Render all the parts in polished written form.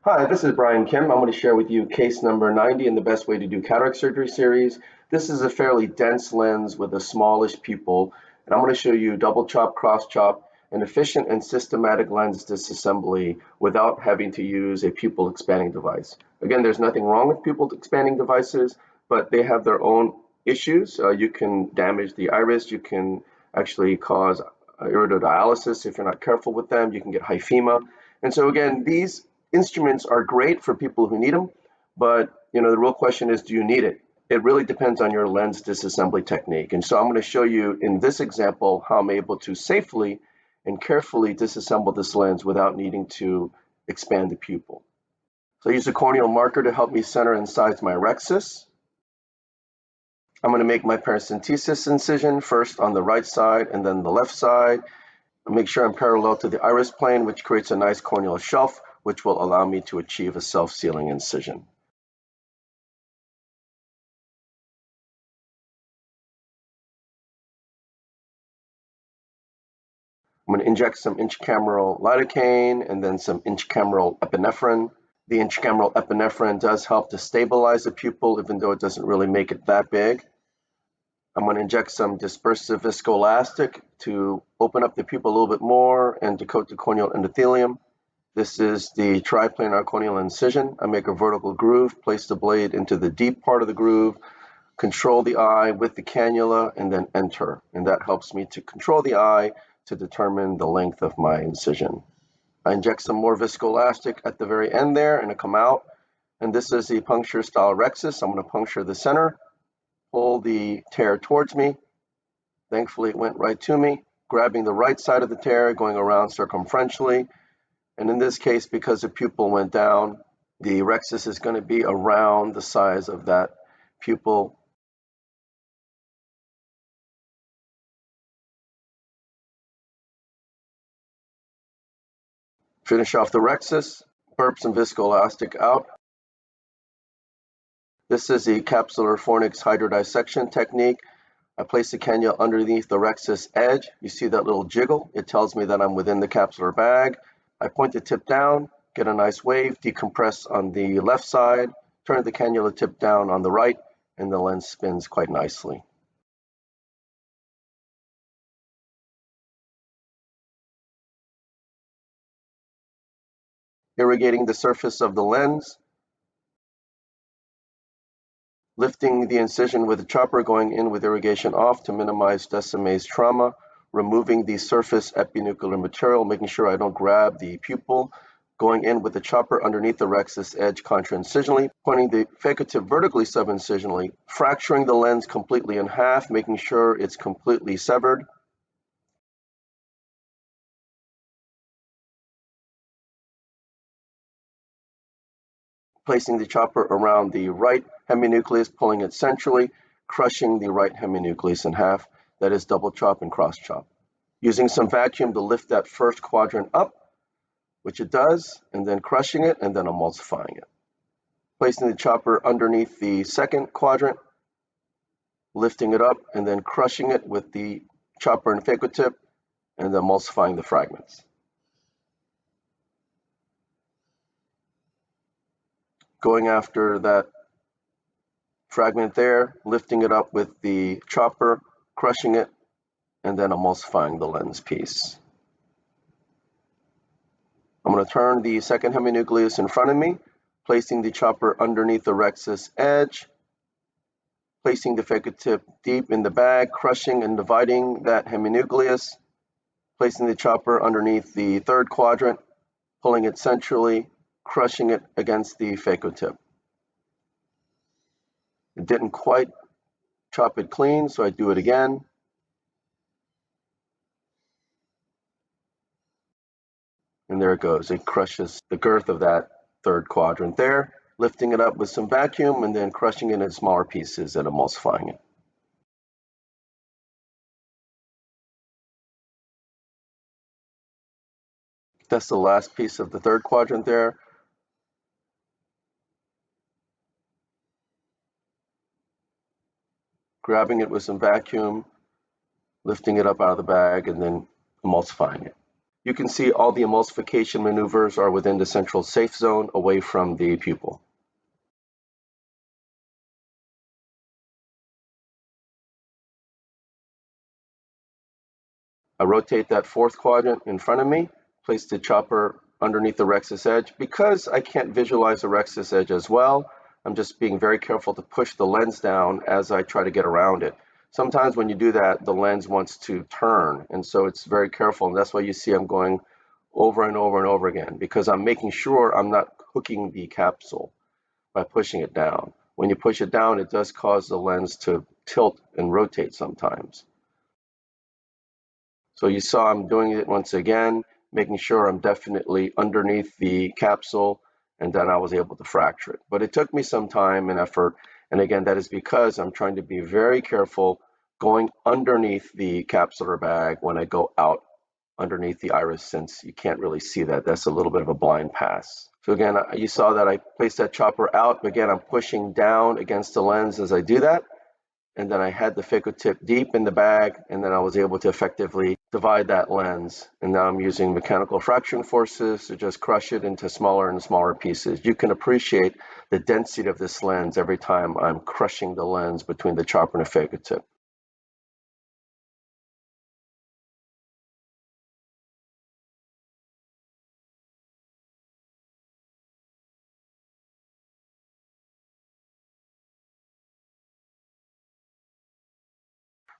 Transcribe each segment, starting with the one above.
Hi, this is Brian Kim. I'm going to share with you case number 90 in the best way to do cataract surgery series. This is a fairly dense lens with a smallish pupil, and I'm going to show you double chop, cross chop, an efficient and systematic lens disassembly without having to use a pupil expanding device. Again, there's nothing wrong with pupil expanding devices, but they have their own issues. You can damage the iris, you can actually cause iridodialysis if you're not careful with them, you can get hyphema. And so again, these instruments are great for people who need them, but the real question is, do you need it? It really depends on your lens disassembly technique. And so I'm going to show you in this example how I'm able to safely and carefully disassemble this lens without needing to expand the pupil. So I use a corneal marker to help me center and size my rhexis. I'm going to make my paracentesis incision first on the right side and then the left side. Make sure I'm parallel to the iris plane, which creates a nice corneal shelf, which will allow me to achieve a self-sealing incision. I'm going to inject some intracameral lidocaine and then some intracameral epinephrine. The intracameral epinephrine does help to stabilize the pupil, even though it doesn't really make it that big. I'm going to inject some dispersive viscoelastic to open up the pupil a little bit more and to coat the corneal endothelium. This is the triplanar corneal incision. I make a vertical groove, place the blade into the deep part of the groove, control the eye with the cannula, and then enter. And that helps me to control the eye to determine the length of my incision. I inject some more viscoelastic at the very end there and I come out. And this is the puncture style rhexis. I'm going to puncture the center, pull the tear towards me. Thankfully, it went right to me, grabbing the right side of the tear, going around circumferentially. And in this case, because the pupil went down, the rhexis is going to be around the size of that pupil. Finish off the rhexis, burp some viscoelastic out. This is the capsular fornix hydrodissection technique. I place the cannula underneath the rhexis edge. You see that little jiggle? It tells me that I'm within the capsular bag. I point the tip down, get a nice wave, decompress on the left side, turn the cannula tip down on the right, and the lens spins quite nicely. Irrigating the surface of the lens, lifting the incision with a chopper, going in with irrigation off to minimize Descemet's trauma, removing the surface epinuclear material, making sure I don't grab the pupil, going in with the chopper underneath the rhexis edge contra-incisionally, pointing the phaco tip vertically sub-incisionally, fracturing the lens completely in half, making sure it's completely severed. Placing the chopper around the right heminucleus, pulling it centrally, crushing the right heminucleus in half. That is double chop and cross chop. Using some vacuum to lift that first quadrant up, which it does, and then crushing it and then emulsifying it. Placing the chopper underneath the second quadrant, lifting it up and then crushing it with the chopper and phaco tip and emulsifying the fragments. Going after that fragment there, lifting it up with the chopper, crushing it, and then emulsifying the lens piece. I'm going to turn the second heminucleus in front of me, placing the chopper underneath the rhexis edge, placing the phaco tip deep in the bag, crushing and dividing that heminucleus, placing the chopper underneath the third quadrant, pulling it centrally, crushing it against the phaco tip. It didn't quite chop it clean, so I do it again. And there it goes. It crushes the girth of that third quadrant there, lifting it up with some vacuum and then crushing it in smaller pieces and emulsifying it. That's the last piece of the third quadrant there. Grabbing it with some vacuum, lifting it up out of the bag, and then emulsifying it. You can see all the emulsification maneuvers are within the central safe zone away from the pupil. I rotate that fourth quadrant in front of me, place the chopper underneath the rexus edge. Because I can't visualize the rexus edge as well, I'm just being very careful to push the lens down as I try to get around it. Sometimes when you do that, the lens wants to turn, and so it's very careful, and that's why you see I'm going over and over and over again, because I'm making sure I'm not hooking the capsule by pushing it down. When you push it down, it does cause the lens to tilt and rotate sometimes. So you saw I'm doing it once again, making sure I'm definitely underneath the capsule, and then I was able to fracture it. But it took me some time and effort, and again, that is because I'm trying to be very careful going underneath the capsular bag when I go out underneath the iris, since you can't really see that. That's a little bit of a blind pass. So again, you saw that I placed that chopper out. Again, I'm pushing down against the lens as I do that. And then I had the phaco tip deep in the bag, and then I was able to effectively divide that lens. And now I'm using mechanical fracturing forces to just crush it into smaller and smaller pieces. You can appreciate the density of this lens every time I'm crushing the lens between the chopper and the phaco tip.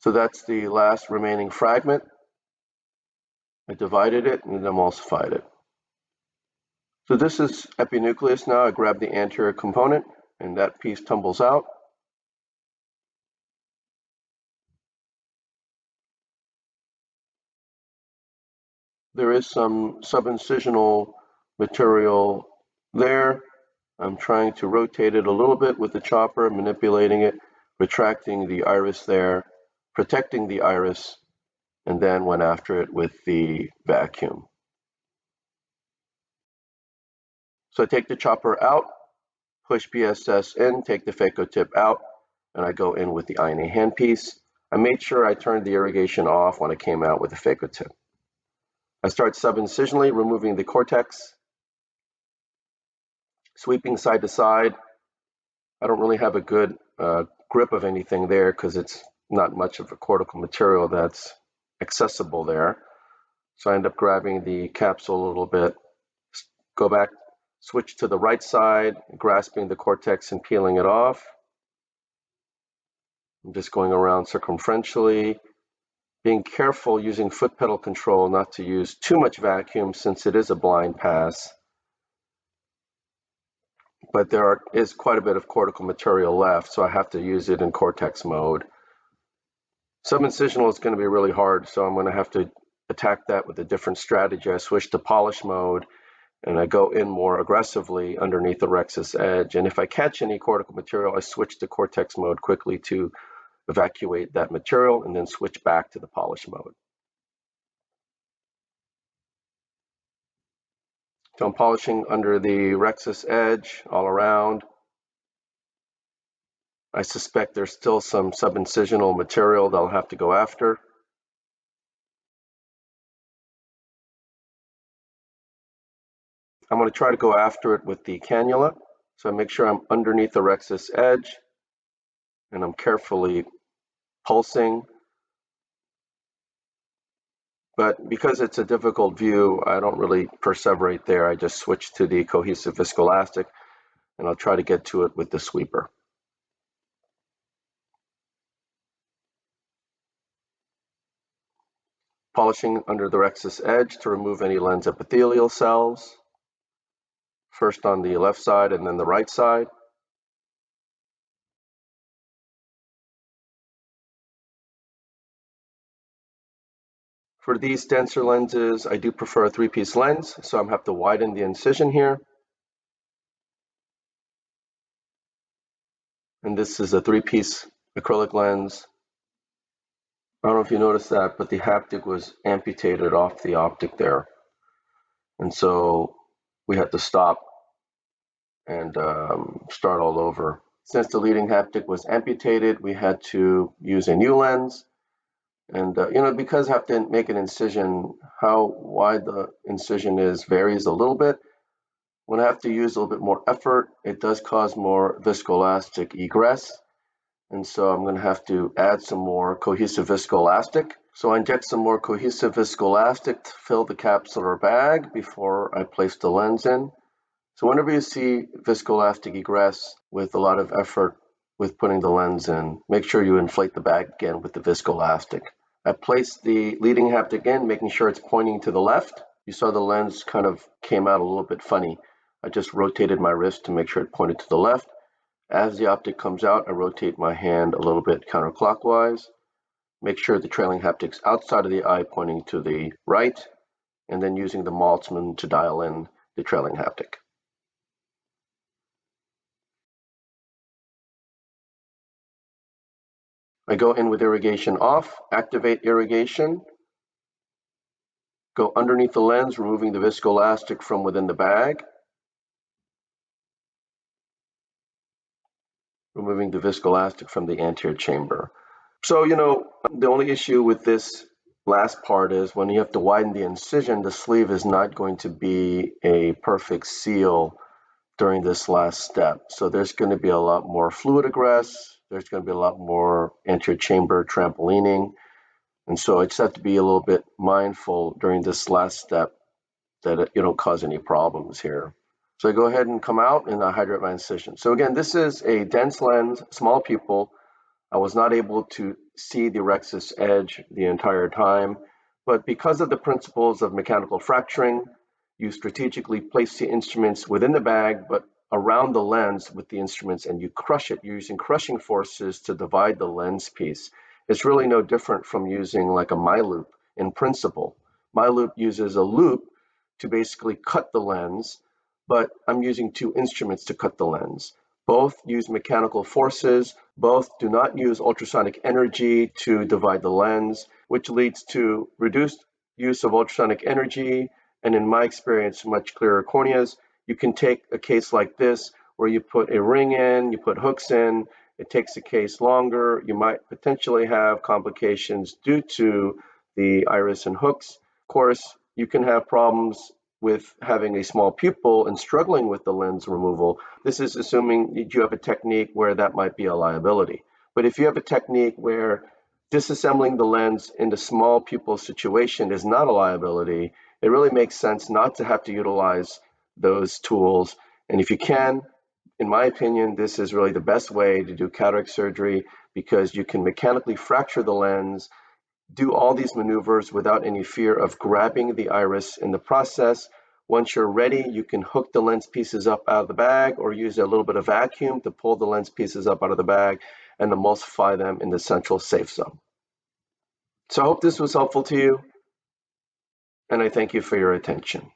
So that's the last remaining fragment. I divided it and emulsified it. So this is epinucleus now. I grab the anterior component and that piece tumbles out. There is some subincisional material there. I'm trying to rotate it a little bit with the chopper, manipulating it, retracting the iris there, protecting the iris, and then went after it with the vacuum. So I take the chopper out, push PSS in, take the phaco tip out, and I go in with the INA handpiece. I made sure I turned the irrigation off when I came out with the phaco tip. I start subincisionally removing the cortex, sweeping side to side. I don't really have a good grip of anything there because it's not much of a cortical material that's accessible there. So I end up grabbing the capsule a little bit, go back, switch to the right side, grasping the cortex and peeling it off. I'm just going around circumferentially, being careful using foot pedal control not to use too much vacuum since it is a blind pass. But there is quite a bit of cortical material left, so I have to use it in cortex mode. Subincisional is going to be really hard, so I'm going to have to attack that with a different strategy. I switch to polish mode, and I go in more aggressively underneath the rexus edge. And if I catch any cortical material, I switch to cortex mode quickly to evacuate that material, and then switch back to the polish mode. So I'm polishing under the rexus edge all around. I suspect there's still some subincisional material that I'll have to go after. I'm going to try to go after it with the cannula. So I make sure I'm underneath the rexus edge, and I'm carefully pulsing. But because it's a difficult view, I don't really perseverate there. I just switch to the cohesive viscoelastic, and I'll try to get to it with the sweeper. Polishing under the rexus edge to remove any lens epithelial cells, first on the left side and then the right side. For these denser lenses, I do prefer a three-piece lens, so I'm going to have to widen the incision here. And this is a three-piece acrylic lens. I don't know if you noticed that, but the haptic was amputated off the optic there. And so we had to stop and start all over. Since the leading haptic was amputated, we had to use a new lens. And because I have to make an incision, how wide the incision is varies a little bit. When I have to use a little bit more effort, it does cause more viscoelastic egress. And so I'm going to have to add some more cohesive viscoelastic. So I inject some more cohesive viscoelastic to fill the capsular bag before I place the lens in. So whenever you see viscoelastic egress with a lot of effort with putting the lens in, make sure you inflate the bag again with the viscoelastic. I place the leading haptic in, making sure it's pointing to the left. You saw the lens kind of came out a little bit funny. I just rotated my wrist to make sure it pointed to the left. As the optic comes out, I rotate my hand a little bit counterclockwise. Make sure the trailing haptic's outside of the eye pointing to the right, and then using the Maltzman to dial in the trailing haptic. I go in with irrigation off, activate irrigation, go underneath the lens, removing the viscoelastic from within the bag, removing the viscoelastic from the anterior chamber. So, the only issue with this last part is when you have to widen the incision, the sleeve is not going to be a perfect seal during this last step. So there's going to be a lot more fluid egress. There's going to be a lot more anterior chamber trampolining. And so I just have to be a little bit mindful during this last step that you don't cause any problems here. So I go ahead and come out and I hydrate my incision. So again, this is a dense lens, small pupil. I was not able to see the rhexis edge the entire time, but because of the principles of mechanical fracturing, you strategically place the instruments within the bag, but around the lens with the instruments, and you crush it. You're using crushing forces to divide the lens piece. It's really no different from using like a MyLoop in principle. MyLoop uses a loop to basically cut the lens, but I'm using two instruments to cut the lens. Both use mechanical forces, both do not use ultrasonic energy to divide the lens, which leads to reduced use of ultrasonic energy, and in my experience, much clearer corneas. You can take a case like this where you put a ring in, you put hooks in, it takes the case longer. You might potentially have complications due to the iris and hooks. Of course, you can have problems with having a small pupil and struggling with the lens removal. This is assuming that you have a technique where that might be a liability. But if you have a technique where disassembling the lens in the small pupil situation is not a liability, it really makes sense not to have to utilize those tools. And if you can, in my opinion, this is really the best way to do cataract surgery because you can mechanically fracture the lens, do all these maneuvers without any fear of grabbing the iris in the process. Once you're ready, you can hook the lens pieces up out of the bag or use a little bit of vacuum to pull the lens pieces up out of the bag and emulsify them in the central safe zone. So I hope this was helpful to you, and I thank you for your attention.